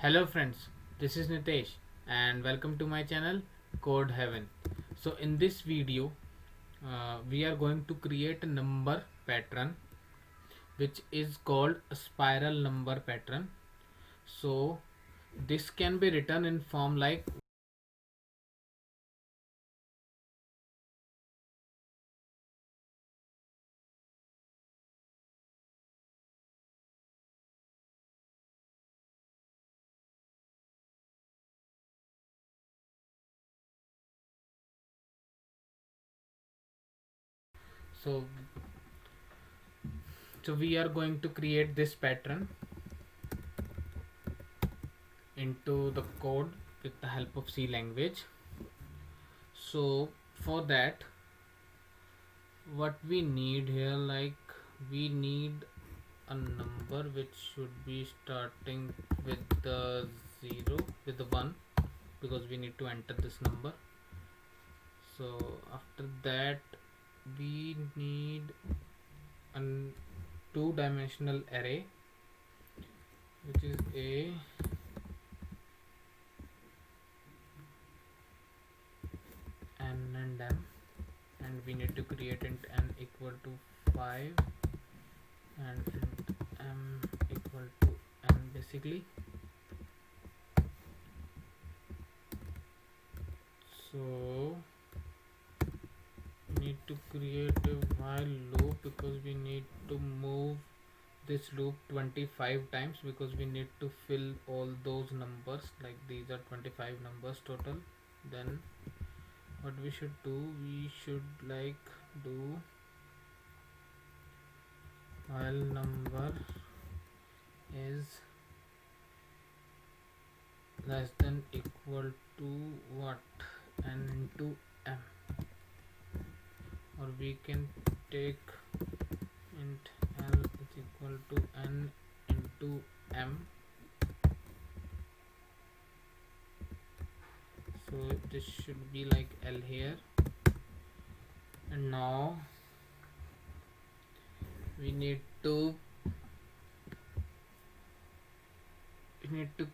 Hello friends, this is Nitesh and welcome to my channel Code Heaven. So in this video we are going to create a number pattern which is called a spiral number pattern. So this can be written in form like so so we are going to create this pattern into the code with the help of C language. So for that what we need here, like we need a number which should be starting with the 0 with the 1 because we need to enter this number. So after that we need a two-dimensional array which is a n and m, and we need to create int n equal to 5 and int m equal to n basically. So we need to create a while loop because we need to move this loop 25 times because we need to fill all those numbers, like these are 25 numbers total. Then what we should do, we should like do while number is less than equal to what, n into m, or we can take int l is equal to n into m. So this should be like l here, and now we need to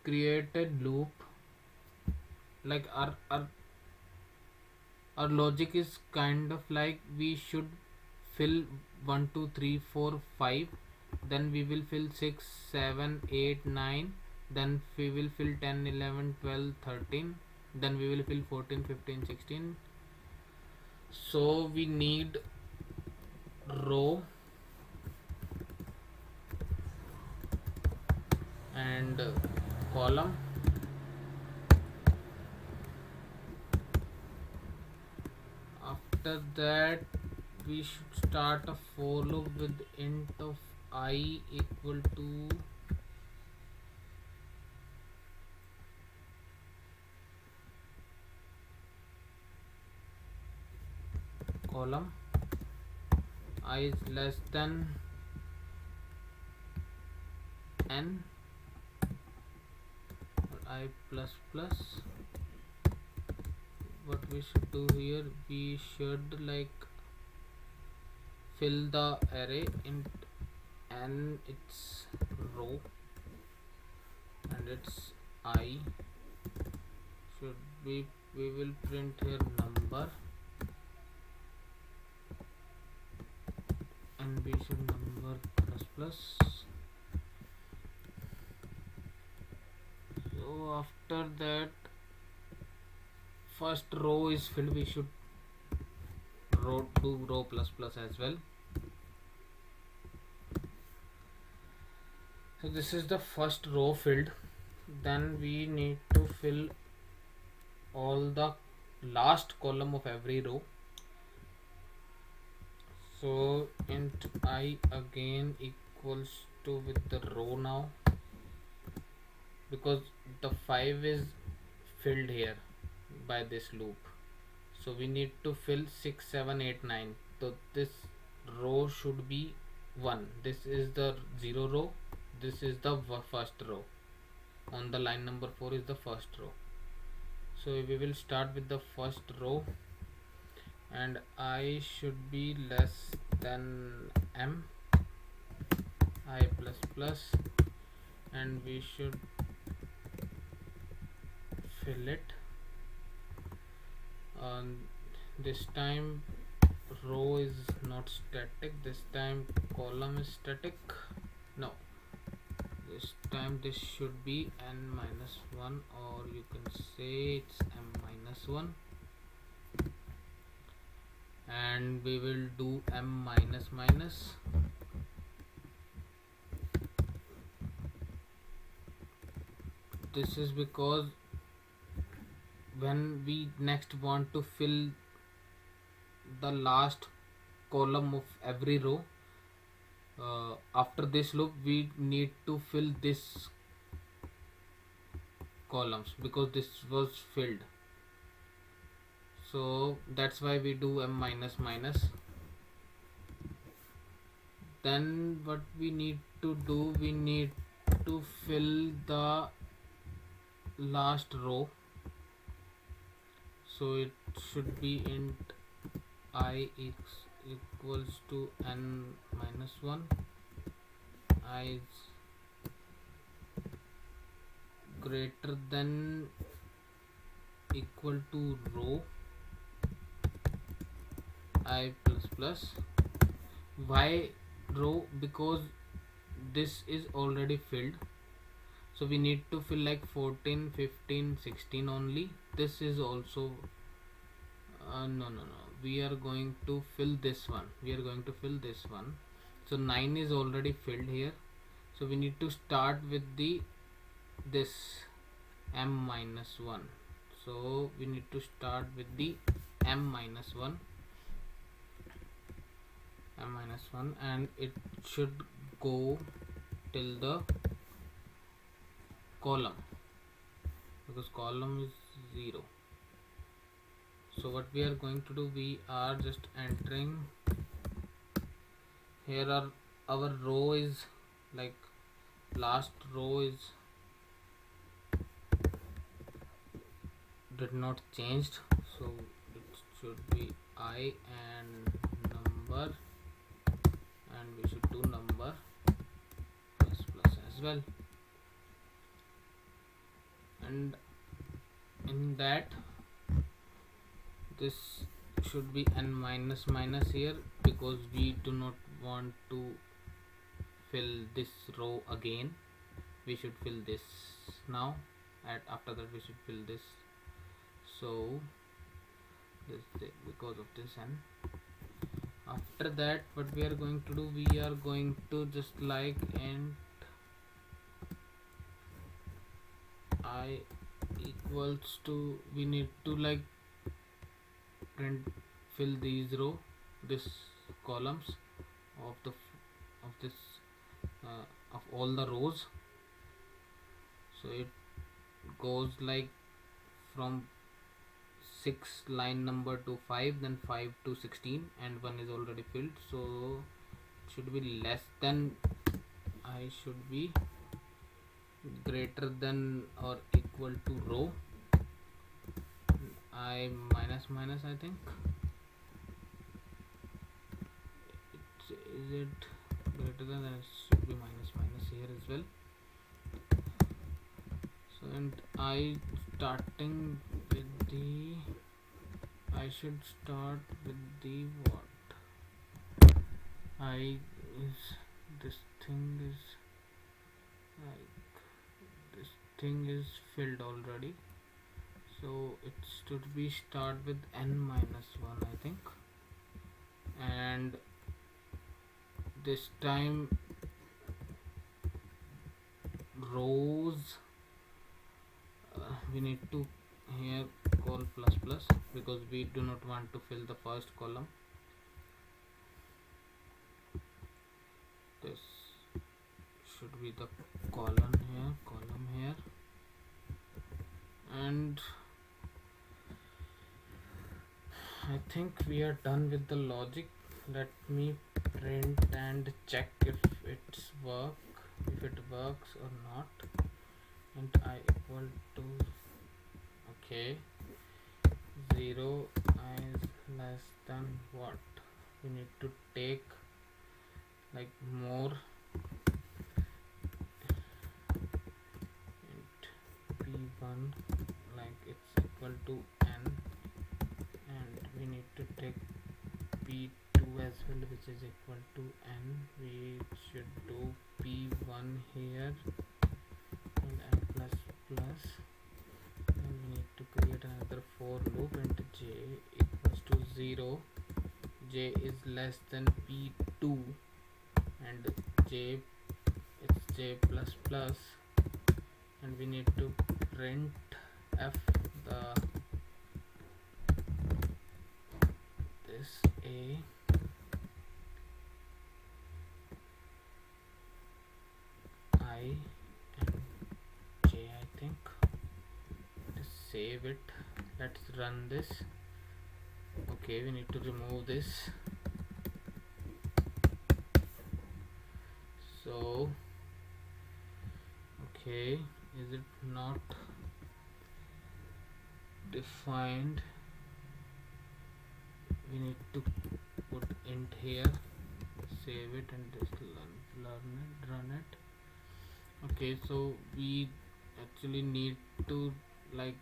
create a loop. Like our logic is kind of like we should fill 1 2 3 4 5, then we will fill 6 7 8 9, then we will fill 10 11 12 13, then we will fill 14 15 16. So we need row and column. After that we should start a for loop with int of I equal to column I is less than n or I plus plus. What we should do here, we should like fill the array int n its row and its I should be, we will print here number and we should number plus plus. So after that first row is filled, we should do row plus plus as well. So this is the first row filled, then we need to fill all the last column of every row. So int I again equals to with the row now, because the 5 is filled here by this loop, so we need to fill 6 7 8 9. So this row should be 1, this is the 0 row, this is the first row, on the line number 4 is the first row. So we will start with the first row and I should be less than m I plus plus, and we should fill it. This time row is not static, this time column is static. No, this time this should be n minus 1, or you can say it's m minus 1, and we will do m minus minus. This is because when we next want to fill the last column of every row, after this loop we need to fill this columns because this was filled, so that's why we do m minus minus. Then what we need to do, we need to fill the last row, so it should be int I equals to n minus 1. I is greater than equal to row I plus plus. Why row? Because this is already filled, so we need to fill like 14, 15, 16 only. This is also no, we are going to fill this one, so 9 is already filled here, so we need to start with the this m minus 1. So we need to start with the m minus 1, and it should go till the column, because column is 0. So what we are going to do, we are just entering here, our row is like last row is did not changed, so it should be I and number, and we should do number plus plus as well, and in that this should be n minus minus here, because we do not want to fill this row again. We should fill this now, and after that we should fill this. So this because of this, and after that what we are going to do, we are going to just like int I equals to, we need to like print fill these row, this columns of the of this of all the rows. So it goes like from 6 line number to 5, then 5 to 16, and 1 is already filled, so it should be less than, I should be greater than or equal to row I minus minus, I think. Is it greater than, it should be minus minus here as well. So and I starting with the, I should start with the what I is, this thing is like, this thing is filled already, so it should be start with n minus 1, I think, and this time rows we need to here call plus plus, because we do not want to fill the first column. This should be the column here, and I think we are done with the logic. Let me print and check if it works or not. Int I equal to, okay, 0 is less than what, we need to take like more, int b1 like to n, and we need to take p2 as well, which is equal to n. We should do p1 here and n plus plus, and we need to create another for loop, and j equals to 0. J is less than p2 and j it's j plus plus, and we need to print f the this a I and j. I think just save it. Let's run this. Okay, we need to remove this. So okay, is it not defined? We need to put int here, save it, and just run it. Okay, so we actually need to like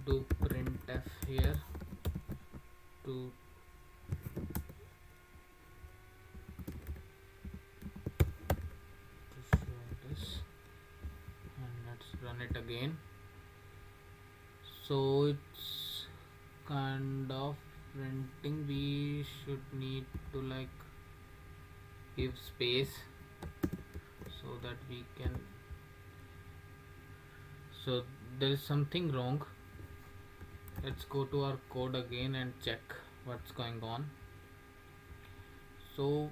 do printf here to show this, and let's run it again. So it's kind of printing. We should need to like give space so that we can, so there is something wrong. Let's go to our code again and check what's going on. So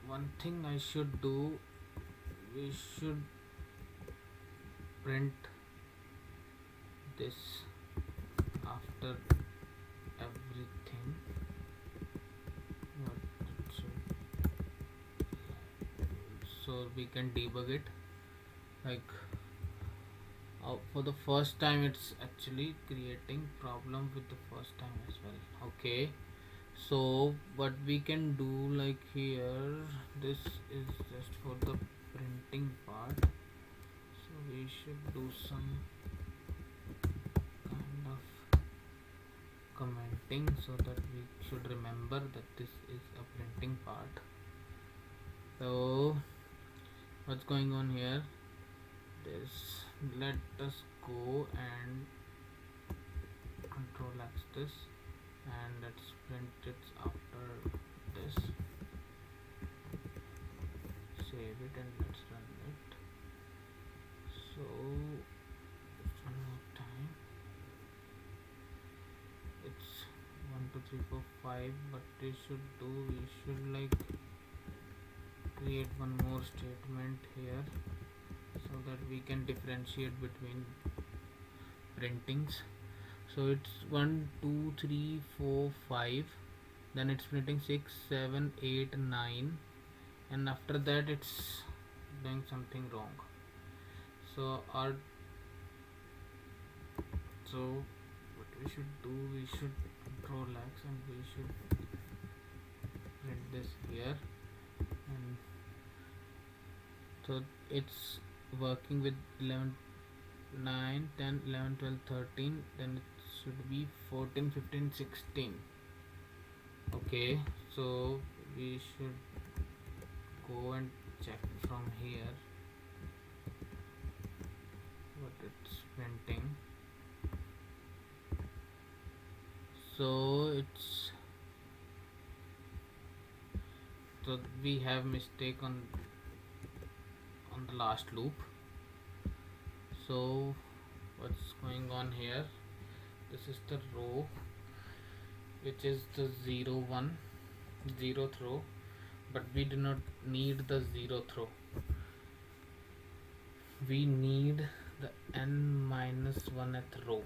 one thing I should do, we should print this after everything. What it should, so we can debug it. Like for the first time, it's actually creating problem with the first time as well. Okay, so what we can do, like here, this is just for the printing part, so we should do some kind of commenting so that we should remember that this is a printing part. So what's going on here, this, let us go and control X this, and let's print it after this, save it, and let's run it. So one more time, it's 1 2 3 4 5, but we should do, we should like create one more statement here so that we can differentiate between printings. So it's 1 2 3 4 5, then it's printing 6 7 8 9, and after that it's doing something wrong. So what we should do, we should control X, and we should print this here, and so it's working with 11 9 10 11 12 13, then it should be 14 15 16. Okay, so we should go and check from here what it's printing. So it's, so we have mistake on the last loop. So what's going on here, this is the row which is the 0 1 zeroth row, but we do not need the 0th row, we need the n minus 1th row.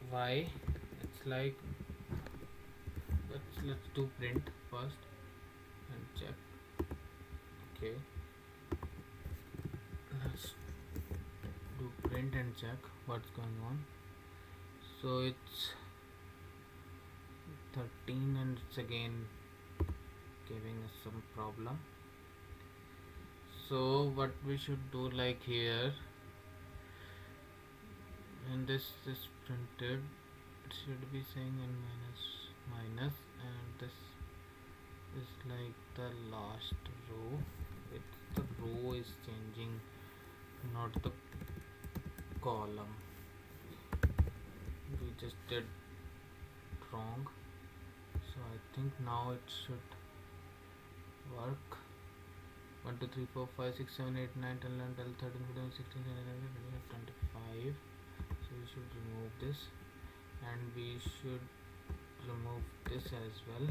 Why? It's like, let's do print first and check. Okay, let's do print and check what's going on. So it's 13, and it's again giving us some problem. So what we should do, like here, when this is printed, it should be saying n minus minus, and this is like the last row. The row is changing, not the column. We just did wrong, so I think now it should work. 1 2 3 4 5 6 7 8 9 10 11 12 13 14 16 17 18 25. So we should remove this, and we should remove this as well,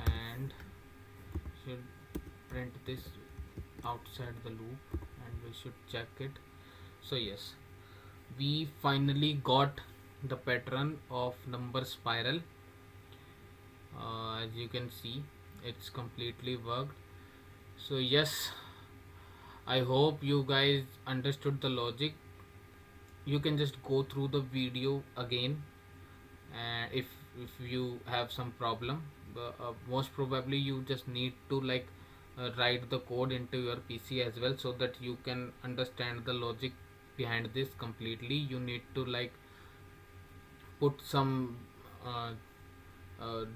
and should print this outside the loop, and we should check it. So yes, we finally got the pattern of number spiral. As you can see, it's completely worked. So yes, I hope you guys understood the logic. You can just go through the video again, and if you have some problem, most probably you just need to like write the code into your PC as well, so that you can understand the logic behind this completely. You need to like put some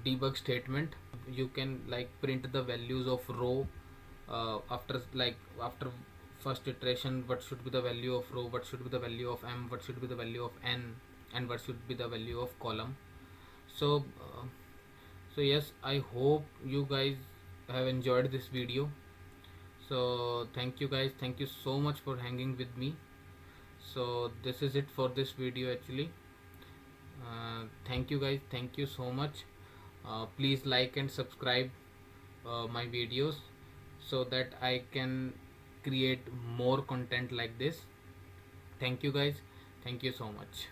debug statement. You can like print the values of row, after first iteration, what should be the value of row, what should be the value of m, what should be the value of n, and what should be the value of column. So so yes, I hope you guys have enjoyed this video. So thank you guys, thank you so much for hanging with me. So this is it for this video actually. Thank you guys, thank you so much. Please like and subscribe my videos, so that I can create more content like this. Thank you guys, thank you so much.